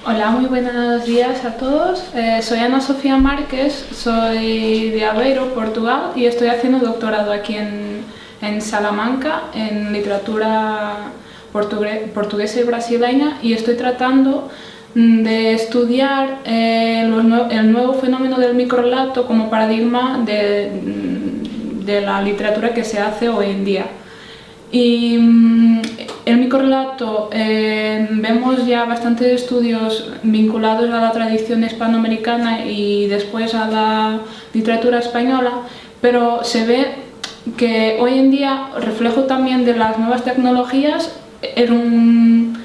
Hola, muy buenos días a todos. Soy Ana Sofía Márquez, soy de Aveiro, Portugal, y estoy haciendo doctorado aquí en Salamanca en literatura portuguesa y brasileña, y estoy tratando de estudiar el nuevo fenómeno del microrrelato como paradigma de la literatura que se hace hoy en día. Y el microrrelato, vemos ya bastantes estudios vinculados a la tradición hispanoamericana y después a la literatura española, pero se ve que hoy en día, reflejo también de las nuevas tecnologías, es un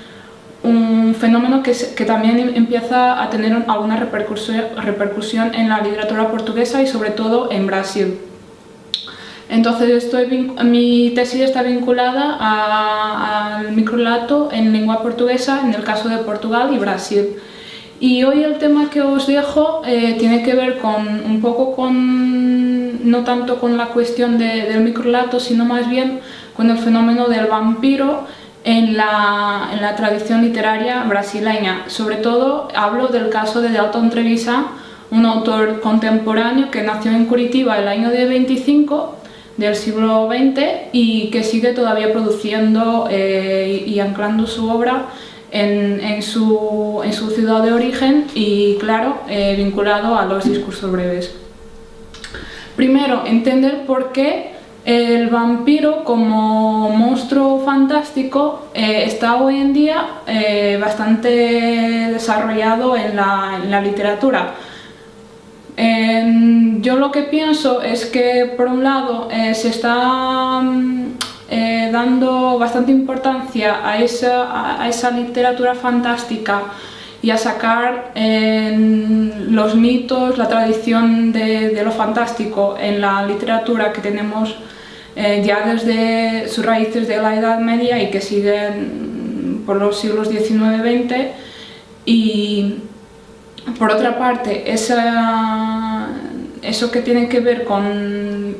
fenómeno que también empieza a tener alguna repercusión en la literatura portuguesa y sobre todo en Brasil. Entonces mi tesis está vinculada al microrrelato en lengua portuguesa, en el caso de Portugal y Brasil. Y hoy el tema que os dejo tiene que ver un poco no tanto con la cuestión del microrrelato, sino más bien con el fenómeno del vampiro en la tradición literaria brasileña. Sobre todo hablo del caso de Dalton Trevisan, un autor contemporáneo que nació en Curitiba el año de 25 del siglo XX y que sigue todavía produciendo y anclando su obra en su ciudad de origen y, claro, vinculado a los discursos breves. Primero, entender por qué el vampiro como monstruo fantástico está hoy en día bastante desarrollado en la literatura. Yo lo que pienso es que, por un lado, se está dando bastante importancia a esa literatura fantástica y a sacar los mitos, la tradición de lo fantástico en la literatura que tenemos ya desde sus raíces de la Edad Media y que siguen por los siglos XIX-XX. Y por otra parte, eso que tiene que ver con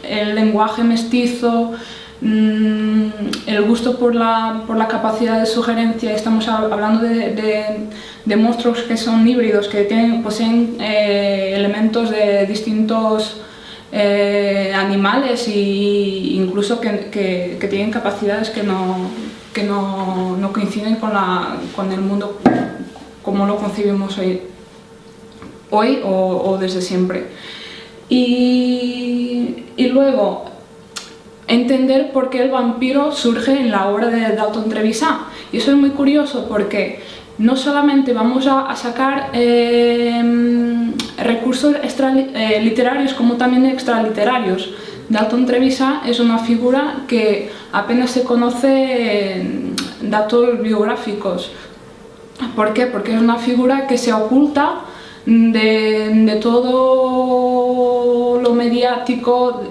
el lenguaje mestizo, el gusto por la capacidad de sugerencia, estamos hablando de monstruos que son híbridos, que poseen elementos de distintos animales e incluso que tienen capacidades que no coinciden con el mundo como lo concibimos hoy o desde siempre. Y luego, entender por qué el vampiro surge en la obra de Dalton Trevisan. Y eso es muy curioso porque no solamente vamos a sacar recursos literarios como también extraliterarios. Dalton Trevisan es una figura que apenas se conoce datos biográficos. ¿Por qué? Porque es una figura que se oculta de todo lo mediático.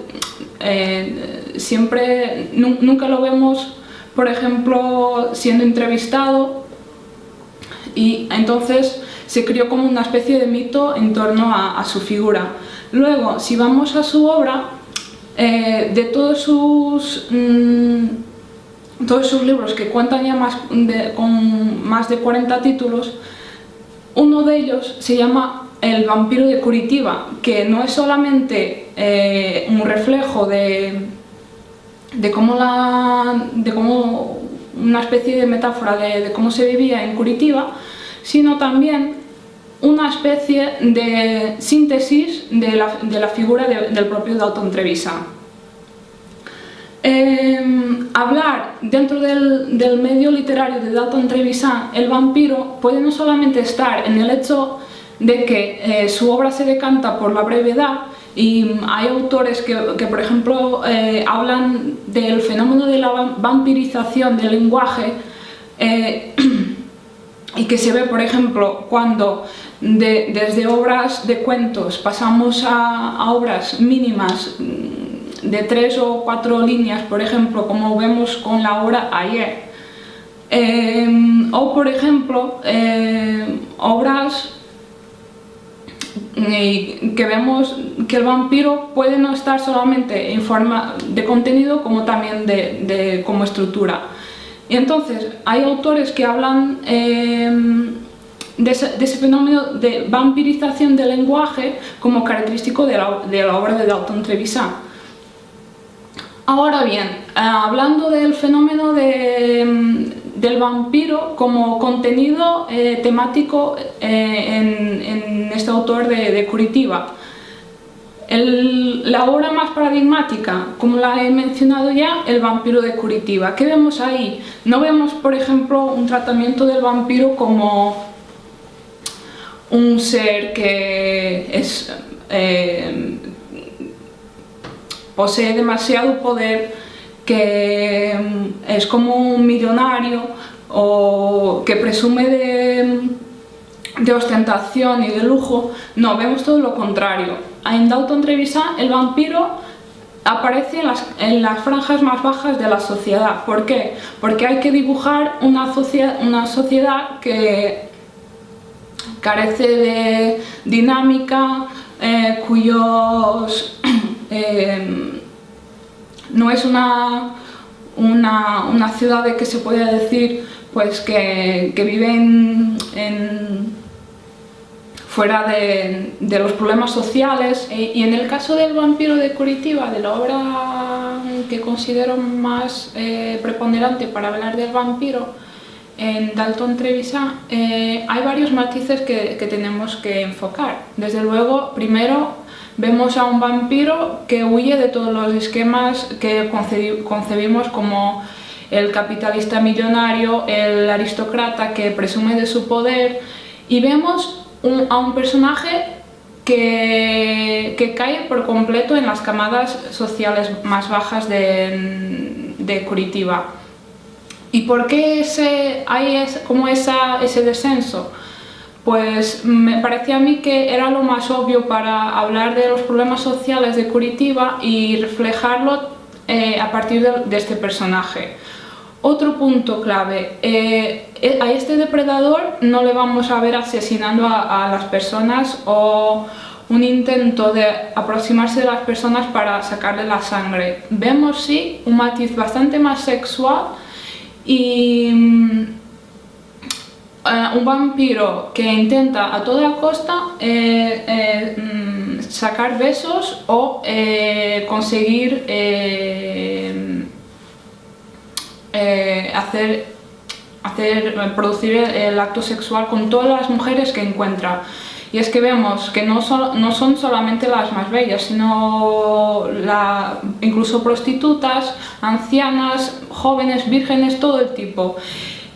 Nunca lo vemos, por ejemplo, siendo entrevistado, y entonces se creó como una especie de mito en torno a su figura. Luego, si vamos a su obra, de todos sus libros, que cuentan ya con más de 40 títulos, uno de ellos se llama El vampiro de Curitiba, que no es solamente un reflejo de cómo una especie de metáfora de cómo se vivía en Curitiba, sino también una especie de síntesis de la figura del propio Dalton Trevisan. Hablar dentro del medio literario de Dalton Trevisan, el vampiro puede no solamente estar en el hecho de que su obra se decanta por la brevedad, y hay autores que por ejemplo, hablan del fenómeno de la vampirización del lenguaje, y que se ve, por ejemplo, cuando desde obras de cuentos pasamos a obras mínimas de 3 o 4 líneas, por ejemplo, como vemos con la obra Ayer, o por ejemplo obras que vemos que el vampiro puede no estar solamente en forma de contenido, como también como estructura. Y entonces hay autores que hablan de ese fenómeno de vampirización del lenguaje como característico de la obra de Dalton Trevisan. Ahora bien, hablando del fenómeno del vampiro como contenido temático en este autor de Curitiba. La obra más paradigmática, como la he mencionado ya, El vampiro de Curitiba. ¿Qué vemos ahí? No vemos, por ejemplo, un tratamiento del vampiro como un ser que posee demasiado poder, que es como un millonario o que presume de ostentación y de lujo. No, vemos todo lo contrario. En Dalton Trevisan el vampiro aparece en las franjas más bajas de la sociedad. ¿Por qué? Porque hay que dibujar una sociedad que carece de dinámica, cuyos no es una ciudad de que se puede decir pues que viven fuera de los problemas sociales. Y en el caso del vampiro de Curitiba, de la obra que considero más preponderante para hablar del vampiro en Dalton Trevisan, hay varios matices que tenemos que enfocar. Desde luego, primero vemos a un vampiro que huye de todos los esquemas que concebimos como el capitalista millonario, el aristócrata que presume de su poder, y vemos a un personaje que cae por completo en las camadas sociales más bajas de Curitiba. ¿Y por qué hay ese descenso? Pues me parecía a mí que era lo más obvio para hablar de los problemas sociales de Curitiba y reflejarlo a partir de este personaje. Otro punto clave, a este depredador no le vamos a ver asesinando a las personas o un intento de aproximarse de las personas para sacarle la sangre. Vemos sí un matiz bastante más sexual y un vampiro que intenta a toda costa sacar besos o conseguir producir el acto sexual con todas las mujeres que encuentra. Y es que vemos que no son solamente las más bellas, sino incluso prostitutas, ancianas, jóvenes, vírgenes, todo el tipo.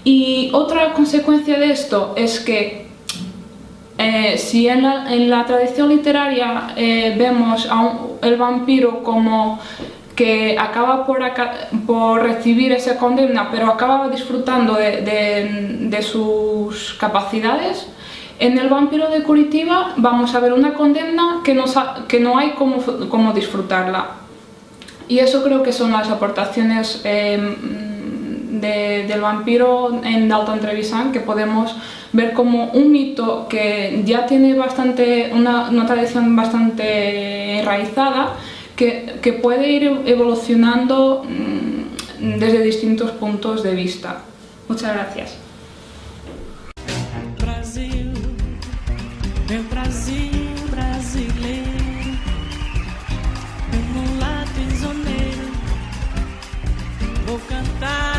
Y otra consecuencia de esto es que si en la tradición literaria vemos el vampiro como que acaba por recibir esa condena, pero acaba disfrutando de sus capacidades, en El vampiro de Curitiba vamos a ver una condena que no hay cómo disfrutarla. Y eso creo que son las aportaciones del vampiro en Dalton Trevisan, que podemos ver como un mito que ya tiene una tradición bastante enraizada, que puede ir evolucionando desde distintos puntos de vista. Muchas gracias. Brasil, meu Brasil brasileiro, meu mulato prisioneiro, vou cantar